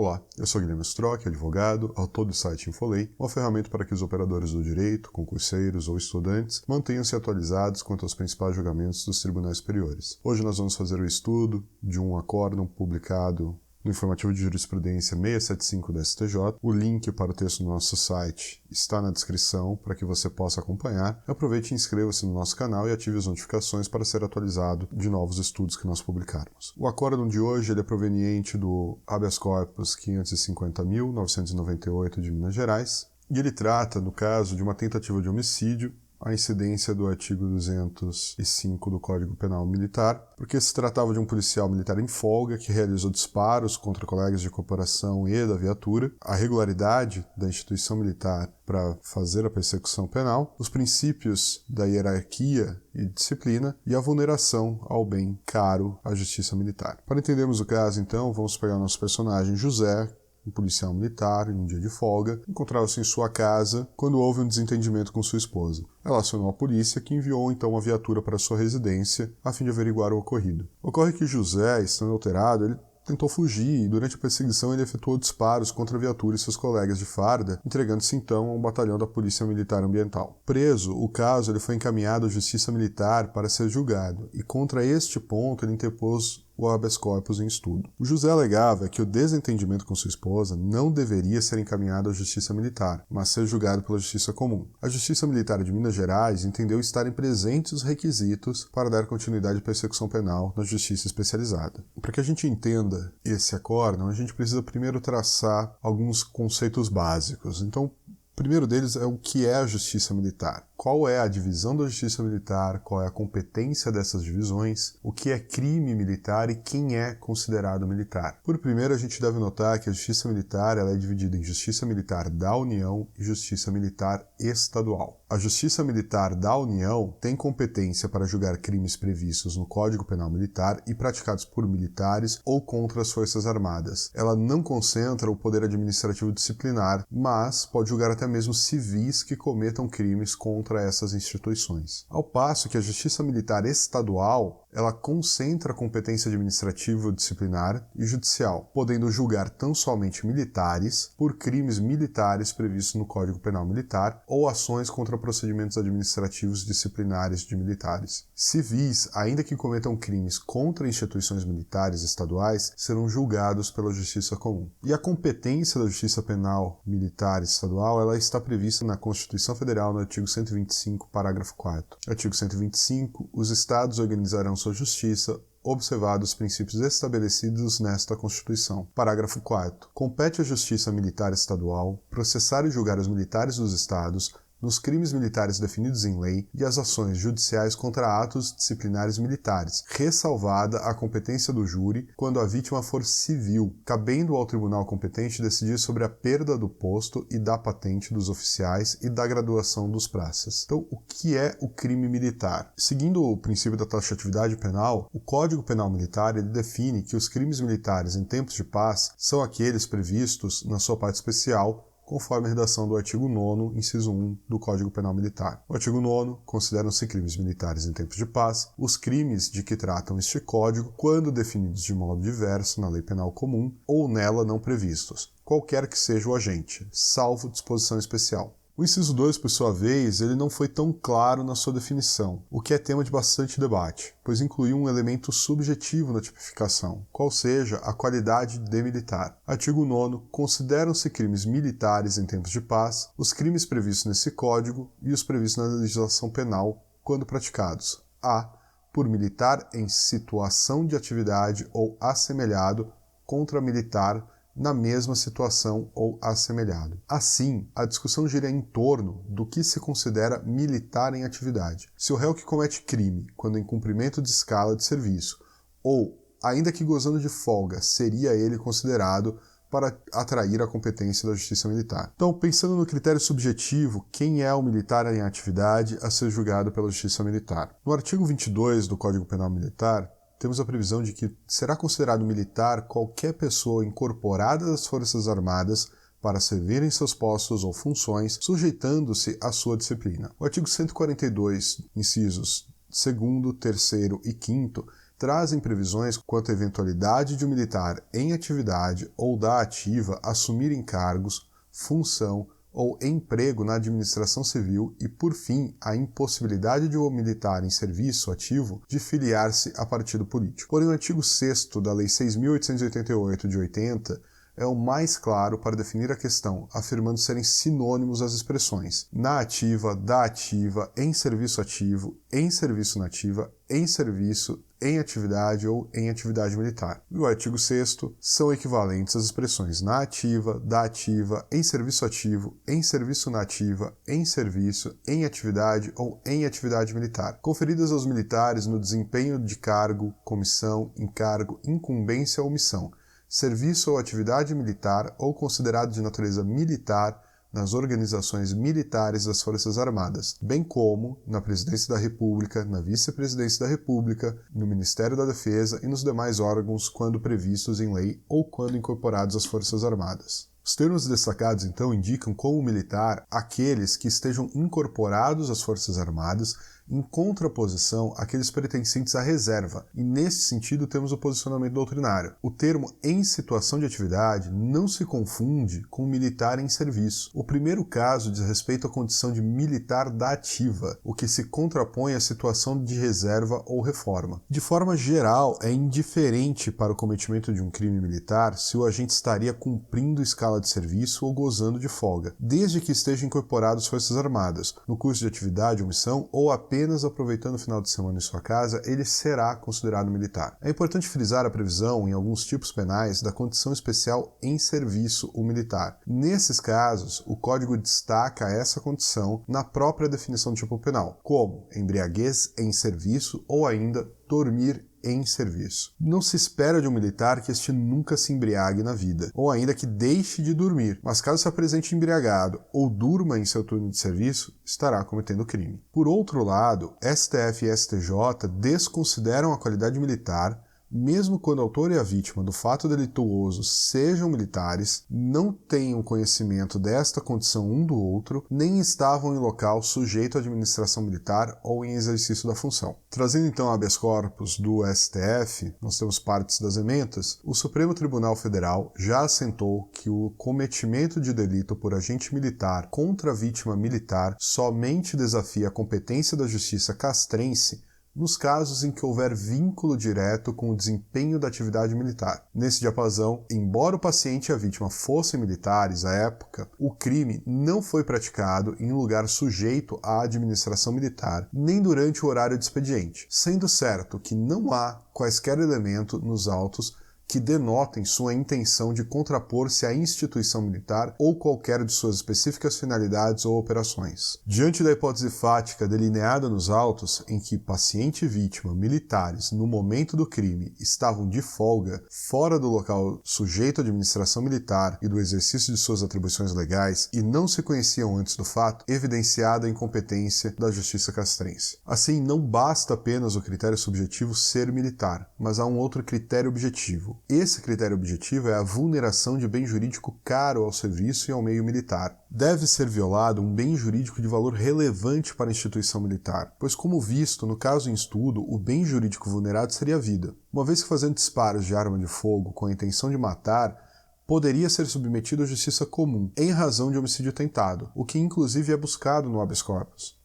Olá, eu sou Guilherme Strock, advogado, autor do site Infolei, uma ferramenta para que os operadores do direito, concurseiros ou estudantes mantenham-se atualizados quanto aos principais julgamentos dos tribunais superiores. Hoje nós vamos fazer o estudo de um acórdão publicado no Informativo de Jurisprudência 675 do STJ. O link para o texto do nosso site está na descrição para que você possa acompanhar. Aproveite e inscreva-se no nosso canal e ative as notificações para ser atualizado de novos estudos que nós publicarmos. O acórdão de hoje ele é proveniente do habeas corpus 550.998 de Minas Gerais e ele trata, no caso, de uma tentativa de homicídio, a incidência do artigo 205 do Código Penal Militar, porque se tratava de um policial militar em folga que realizou disparos contra colegas de corporação e da viatura, a regularidade da instituição militar para fazer a persecução penal, os princípios da hierarquia e disciplina e a vulneração ao bem caro à justiça militar. Para entendermos o caso, então, vamos pegar o nosso personagem José, um policial militar, em um dia de folga, encontrava-se em sua casa quando houve um desentendimento com sua esposa. Ela acionou a polícia, que enviou então uma viatura para sua residência a fim de averiguar o ocorrido. Ocorre que José, estando alterado, ele tentou fugir e durante a perseguição ele efetuou disparos contra a viatura e seus colegas de farda, entregando-se então a um batalhão da Polícia Militar Ambiental. Preso, o caso ele foi encaminhado à Justiça Militar para ser julgado e contra este ponto ele interpôs o habeas corpus em estudo. O José alegava que o desentendimento com sua esposa não deveria ser encaminhado à Justiça Militar, mas ser julgado pela Justiça Comum. A Justiça Militar de Minas Gerais entendeu estarem presentes os requisitos para dar continuidade à persecução penal na Justiça Especializada. Para que a gente entenda esse acórdão, a gente precisa primeiro traçar alguns conceitos básicos. Então, o primeiro deles é o que é a Justiça Militar. Qual é a divisão da Justiça Militar, qual é a competência dessas divisões, o que é crime militar e quem é considerado militar. Por primeiro, a gente deve notar que a Justiça Militar ela é dividida em Justiça Militar da União e Justiça Militar Estadual. A Justiça Militar da União tem competência para julgar crimes previstos no Código Penal Militar e praticados por militares ou contra as Forças Armadas. Ela não concentra o poder administrativo disciplinar, mas pode julgar até mesmo civis que cometam crimes contra essas instituições. Ao passo que a Justiça Militar Estadual ela concentra a competência administrativa, disciplinar e judicial, podendo julgar tão somente militares por crimes militares previstos no Código Penal Militar ou ações contra procedimentos administrativos disciplinares de militares. Civis, ainda que cometam crimes contra instituições militares estaduais, serão julgados pela Justiça Comum. E a competência da Justiça Penal Militar Estadual ela está prevista na Constituição Federal no artigo 125, parágrafo 4º. Artigo 125, os Estados organizarão sua justiça, observados os princípios estabelecidos nesta Constituição. Parágrafo 4º. Compete à Justiça Militar Estadual processar e julgar os militares dos Estados nos crimes militares definidos em lei e as ações judiciais contra atos disciplinares militares, ressalvada a competência do júri quando a vítima for civil, cabendo ao tribunal competente decidir sobre a perda do posto e da patente dos oficiais e da graduação dos praças. Então, o que é o crime militar? Seguindo o princípio da taxatividade penal, o Código Penal Militar ele define que os crimes militares em tempos de paz são aqueles previstos na sua parte especial conforme a redação do artigo 9º, inciso 1 do Código Penal Militar. O artigo 9º consideram-se crimes militares em tempos de paz os crimes de que tratam este Código quando definidos de modo diverso na lei penal comum ou nela não previstos, qualquer que seja o agente, salvo disposição especial. O inciso 2, por sua vez, ele não foi tão claro na sua definição, o que é tema de bastante debate, pois incluiu um elemento subjetivo na tipificação, qual seja a qualidade de militar. Artigo 9º, consideram-se crimes militares em tempos de paz os crimes previstos nesse Código e os previstos na legislação penal quando praticados: a. por militar em situação de atividade ou assemelhado contra militar na mesma situação ou assemelhado. Assim, a discussão gira em torno do que se considera militar em atividade. Se o réu que comete crime, quando em cumprimento de escala de serviço, ou, ainda que gozando de folga, seria ele considerado para atrair a competência da Justiça Militar. Então, pensando no critério subjetivo, quem é o militar em atividade a ser julgado pela Justiça Militar? No artigo 22 do Código Penal Militar, temos a previsão de que será considerado militar qualquer pessoa incorporada às Forças Armadas para servir em seus postos ou funções, sujeitando-se à sua disciplina. O artigo 142, incisos 2º, 3º e 5º, trazem previsões quanto à eventualidade de um militar em atividade ou da ativa assumir encargos, função ou emprego na administração civil e, por fim, a impossibilidade de um militar em serviço ativo de filiar-se a partido político. Porém, o artigo 6º da Lei 6.888 de 80 é o mais claro para definir a questão, afirmando serem sinônimos as expressões na ativa, da ativa, em serviço ativo, em serviço nativa, em serviço, em atividade ou em atividade militar. E o artigo 6º são equivalentes às expressões na ativa, da ativa, em serviço ativo, em serviço nativa, em serviço, em atividade ou em atividade militar, conferidas aos militares no desempenho de cargo, comissão, encargo, incumbência ou missão, serviço ou atividade militar ou considerado de natureza militar nas organizações militares das Forças Armadas, bem como na Presidência da República, na Vice-Presidência da República, no Ministério da Defesa e nos demais órgãos quando previstos em lei ou quando incorporados às Forças Armadas. Os termos destacados, então, indicam como militar aqueles que estejam incorporados às Forças Armadas em contraposição àqueles pertencentes à reserva, e nesse sentido temos o posicionamento doutrinário. O termo em situação de atividade não se confunde com militar em serviço. O primeiro caso diz respeito à condição de militar da ativa, o que se contrapõe à situação de reserva ou reforma. De forma geral, é indiferente para o cometimento de um crime militar se o agente estaria cumprindo escala de serviço ou gozando de folga, desde que esteja incorporado às Forças Armadas, no curso de atividade ou missão ou apenas aproveitando o final de semana em sua casa, ele será considerado militar. É importante frisar a previsão, em alguns tipos penais, da condição especial em serviço o militar. Nesses casos, o Código destaca essa condição na própria definição do tipo penal, como embriaguez em serviço ou ainda dormir em serviço. Não se espera de um militar que este nunca se embriague na vida, ou ainda que deixe de dormir, mas caso se apresente embriagado ou durma em seu turno de serviço, estará cometendo crime. Por outro lado, STF e STJ desconsideram a qualidade militar mesmo quando o autor e a vítima do fato delituoso sejam militares, não tenham conhecimento desta condição um do outro, nem estavam em local sujeito à administração militar ou em exercício da função. Trazendo então o habeas corpus do STF, nós temos partes das ementas, o Supremo Tribunal Federal já assentou que o cometimento de delito por agente militar contra a vítima militar somente desafia a competência da justiça castrense nos casos em que houver vínculo direto com o desempenho da atividade militar. Nesse diapasão, embora o paciente e a vítima fossem militares à época, o crime não foi praticado em lugar sujeito à administração militar, nem durante o horário de expediente, sendo certo que não há quaisquer elementos nos autos que denotem sua intenção de contrapor-se à instituição militar ou qualquer de suas específicas finalidades ou operações. Diante da hipótese fática delineada nos autos, em que paciente e vítima militares, no momento do crime, estavam de folga, fora do local sujeito à administração militar e do exercício de suas atribuições legais, e não se conheciam antes do fato, evidenciada a incompetência da justiça castrense. Assim, não basta apenas o critério subjetivo ser militar, mas há um outro critério objetivo. Esse critério objetivo é a vulneração de bem jurídico caro ao serviço e ao meio militar. Deve ser violado um bem jurídico de valor relevante para a instituição militar, pois, como visto no caso em estudo, o bem jurídico vulnerado seria a vida. Uma vez que fazendo disparos de arma de fogo com a intenção de matar, poderia ser submetido à justiça comum, em razão de homicídio tentado, o que inclusive é buscado no habeas corpus.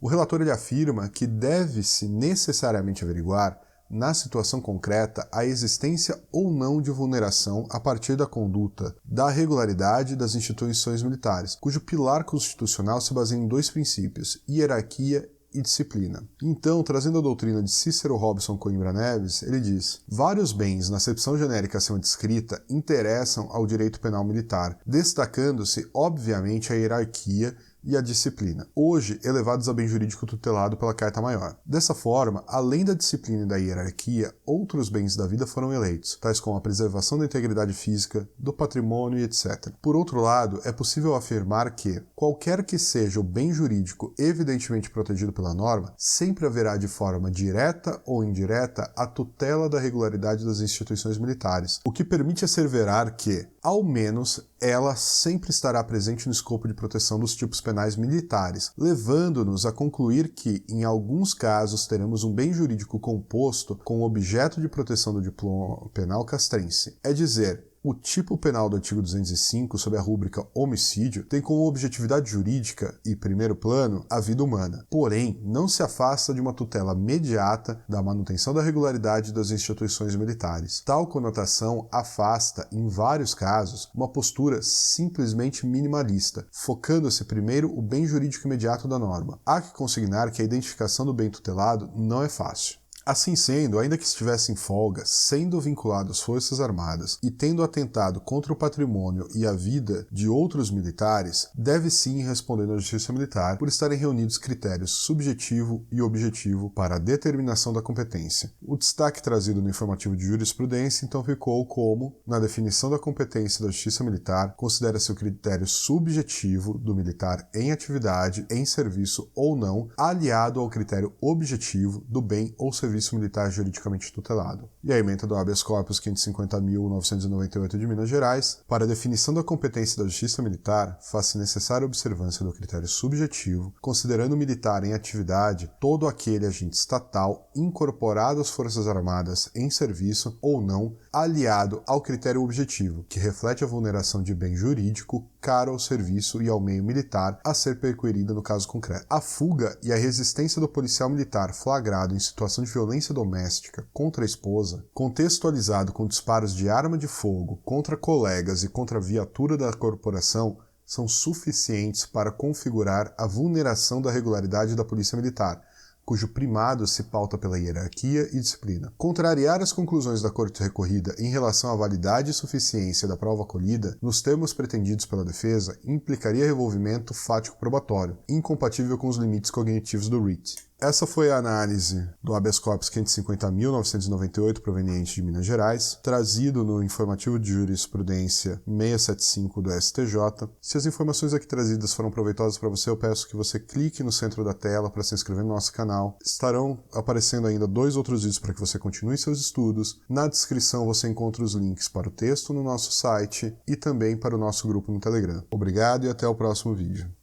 O relator ele afirma que deve-se necessariamente averiguar na situação concreta, a existência ou não de vulneração a partir da conduta da regularidade das instituições militares, cujo pilar constitucional se baseia em dois princípios, hierarquia e disciplina. Então, trazendo a doutrina de Cícero Robson Coimbra Neves, ele diz: vários bens, na acepção genérica acima descrita, interessam ao direito penal militar, destacando-se, obviamente, a hierarquia e a disciplina, hoje elevados a bem jurídico tutelado pela Carta Maior. Dessa forma, além da disciplina e da hierarquia, outros bens da vida foram eleitos, tais como a preservação da integridade física, do patrimônio e etc. Por outro lado, é possível afirmar que, qualquer que seja o bem jurídico evidentemente protegido pela norma, sempre haverá de forma direta ou indireta a tutela da regularidade das instituições militares, o que permite asseverar que, ao menos ela sempre estará presente no escopo de proteção dos tipos penais militares, levando-nos a concluir que, em alguns casos, teremos um bem jurídico composto com o objeto de proteção do diploma penal castrense. É dizer, o tipo penal do artigo 205, sob a rúbrica homicídio, tem como objetividade jurídica e primeiro plano a vida humana. Porém, não se afasta de uma tutela imediata da manutenção da regularidade das instituições militares. Tal conotação afasta, em vários casos, uma postura simplesmente minimalista, focando-se primeiro o bem jurídico imediato da norma. Há que consignar que a identificação do bem tutelado não é fácil. Assim sendo, ainda que estivesse em folga, sendo vinculado às Forças Armadas e tendo atentado contra o patrimônio e a vida de outros militares, deve sim responder na Justiça Militar por estarem reunidos critérios subjetivo e objetivo para a determinação da competência. O destaque trazido no informativo de jurisprudência então ficou como, na definição da competência da Justiça Militar, considera-se o critério subjetivo do militar em atividade, em serviço ou não, aliado ao critério objetivo do bem ou serviço militar juridicamente tutelado. E a ementa do habeas corpus 550.998 de Minas Gerais, para a definição da competência da Justiça Militar, faz-se necessária a observância do critério subjetivo, considerando o militar em atividade todo aquele agente estatal incorporado às Forças Armadas em serviço ou não, aliado ao critério objetivo, que reflete a vulneração de bem jurídico caro ao serviço e ao meio militar a ser perquirida no caso concreto. A fuga e a resistência do policial militar flagrado em situação de violência doméstica contra a esposa, contextualizado com disparos de arma de fogo contra colegas e contra a viatura da corporação, são suficientes para configurar a vulneração da regularidade da polícia militar, cujo primado se pauta pela hierarquia e disciplina. Contrariar as conclusões da Corte recorrida em relação à validade e suficiência da prova colhida, nos termos pretendidos pela defesa, implicaria revolvimento fático probatório, incompatível com os limites cognitivos do writ. Essa foi a análise do habeas corpus 550.998, proveniente de Minas Gerais, trazido no informativo de jurisprudência 675 do STJ. Se as informações aqui trazidas foram proveitosas para você, eu peço que você clique no centro da tela para se inscrever no nosso canal. Estarão aparecendo ainda 2 outros vídeos para que você continue seus estudos. Na descrição você encontra os links para o texto no nosso site e também para o nosso grupo no Telegram. Obrigado e até o próximo vídeo.